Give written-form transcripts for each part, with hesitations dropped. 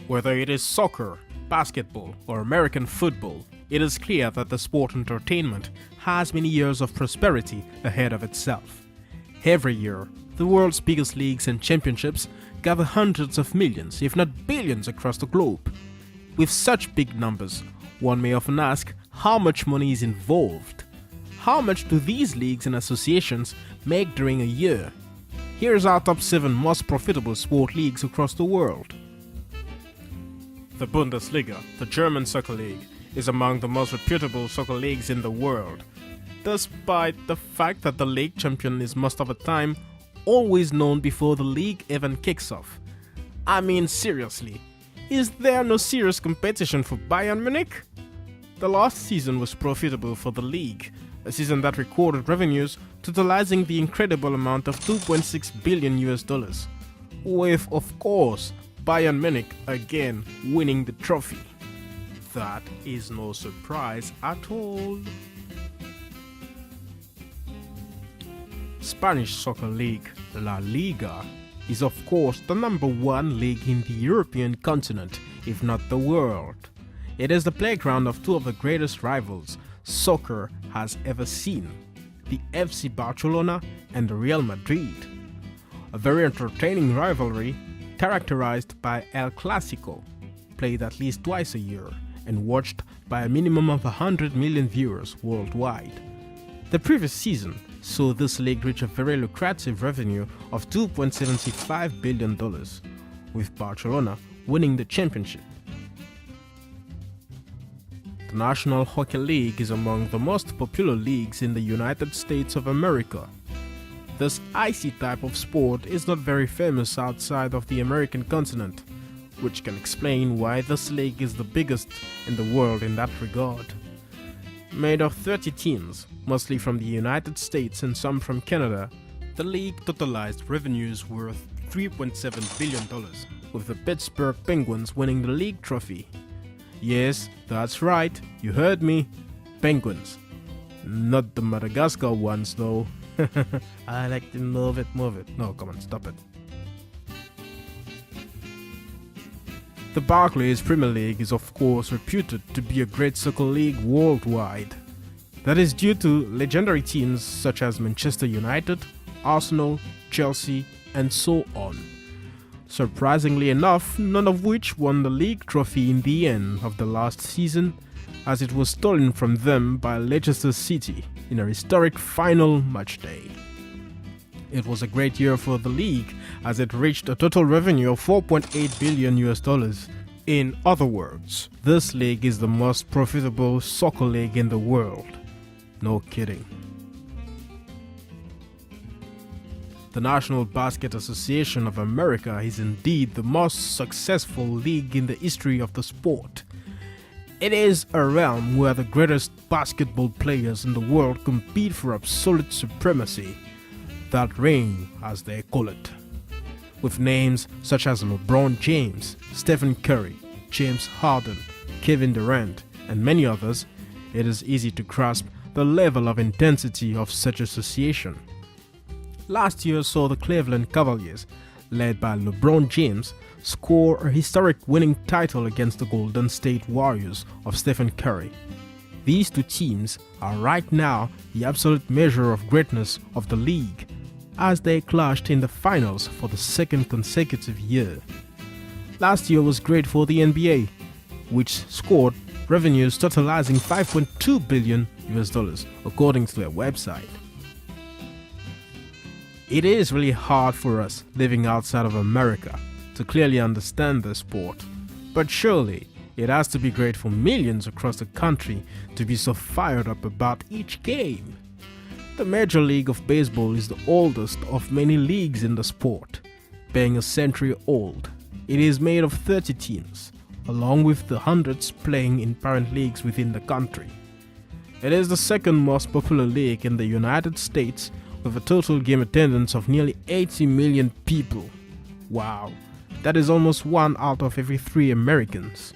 Whether it is soccer, basketball, or American football, it is clear that the sport entertainment has many years of prosperity ahead of itself. Every year, the world's biggest leagues and championships gather hundreds of millions, if not billions, across the globe. With such big numbers, one may often ask how much money is involved. How much do these leagues and associations make during a year? Here's our top 7 most profitable sport leagues across the world. The Bundesliga, the German soccer league, is among the most reputable soccer leagues in the world, despite the fact that the league champion is most of the time always known before the league even kicks off. I mean, seriously, is there no serious competition for Bayern Munich? The last season was profitable for the league, a season that recorded revenues totalizing the incredible amount of $2.6 billion, with, of course, Bayern Munich again winning the trophy. That is no surprise at all. Spanish soccer league La Liga is of course the number 1 league in the European continent, if not the world. It is the playground of 2 of the greatest rivals soccer has ever seen, the FC Barcelona and the Real Madrid. A very entertaining rivalry characterized by El Clásico, played at least twice a year and watched by a minimum of 100 million viewers worldwide. The previous season saw this league reach a very lucrative revenue of $2.75 billion, with Barcelona winning the championship. The National Hockey League is among the most popular leagues in the United States of America. This icy type of sport is not very famous outside of the American continent, which can explain why this league is the biggest in the world in that regard. Made of 30 teams, mostly from the United States and some from Canada, the league totalized revenues worth $3.7 billion, with the Pittsburgh Penguins winning the league trophy. Yes, that's right, you heard me, Penguins. Not the Madagascar ones though. I like to move it. No, come on, stop it. The Barclays Premier League is of course reputed to be a great soccer league worldwide. That is due to legendary teams such as Manchester United, Arsenal, Chelsea, and so on. Surprisingly enough, none of which won the league trophy in the end of the last season, as it was stolen from them by Leicester City in a historic final match day. It was a great year for the league as it reached a total revenue of $4.8 billion. In other words, this league is the most profitable soccer league in the world. No kidding. The National Basket Association of America is indeed the most successful league in the history of the sport. It is a realm where the greatest basketball players in the world compete for absolute supremacy, that ring as they call it. With names such as LeBron James, Stephen Curry, James Harden, Kevin Durant, and many others, it is easy to grasp the level of intensity of such association. Last year saw the Cleveland Cavaliers, led by LeBron James, score a historic winning title against the Golden State Warriors of Stephen Curry. These 2 teams are right now the absolute measure of greatness of the league, as they clashed in the finals for the 2nd consecutive year. Last year was great for the NBA, which scored revenues totalizing $5.2 billion according to their website. It is really hard for us living outside of America to clearly understand the sport, but surely it has to be great for millions across the country to be so fired up about each game. The Major League of Baseball is the oldest of many leagues in the sport, being a century old. It is made of 30 teams, along with the hundreds playing in parent leagues within the country. It is the 2nd most popular league in the United States, with a total game attendance of nearly 80 million people. Wow, that is almost 1 out of every 3 Americans.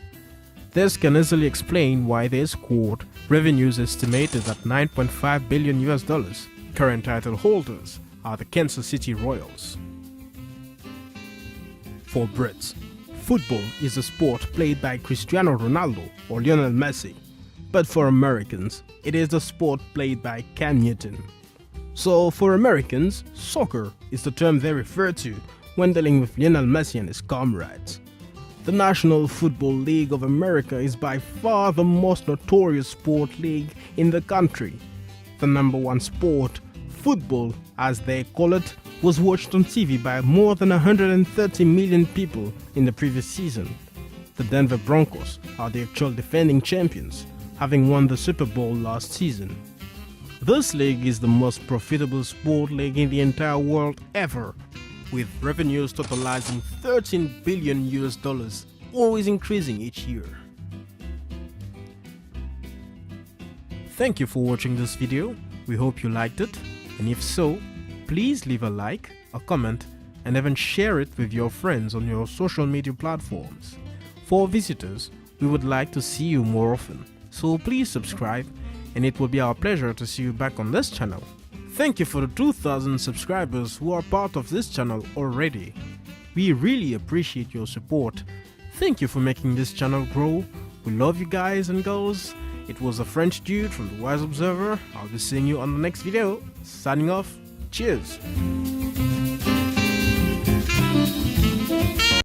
This can easily explain why they scored revenues estimated at $9.5 billion. Current title holders are the Kansas City Royals. For Brits, Football is a sport played by Cristiano Ronaldo or Lionel Messi, but for Americans, it is the sport played by Cam Newton. So for Americans, soccer is the term they refer to when dealing with Lionel Messi and his comrades. The National Football League of America is by far the most notorious sport league in the country. The number one sport, football as they call it, was watched on TV by more than 130 million people in the previous season. The Denver Broncos are the actual defending champions, having won the Super Bowl last season. This league is the most profitable sport league in the entire world ever, with revenues totalizing $13 billion, always increasing each year. Thank you for watching this video. We hope you liked it, and if so, please leave a like, a comment, and even share it with your friends on your social media platforms. For visitors, we would like to see you more often, so please subscribe, and it will be our pleasure to see you back on this channel. Thank you for the 2,000 subscribers who are part of this channel already. We really appreciate your support. Thank you for making this channel grow. We love you guys and girls. It was a French dude from the Wise Observer. I'll be seeing you on the next video. Signing off. Cheers.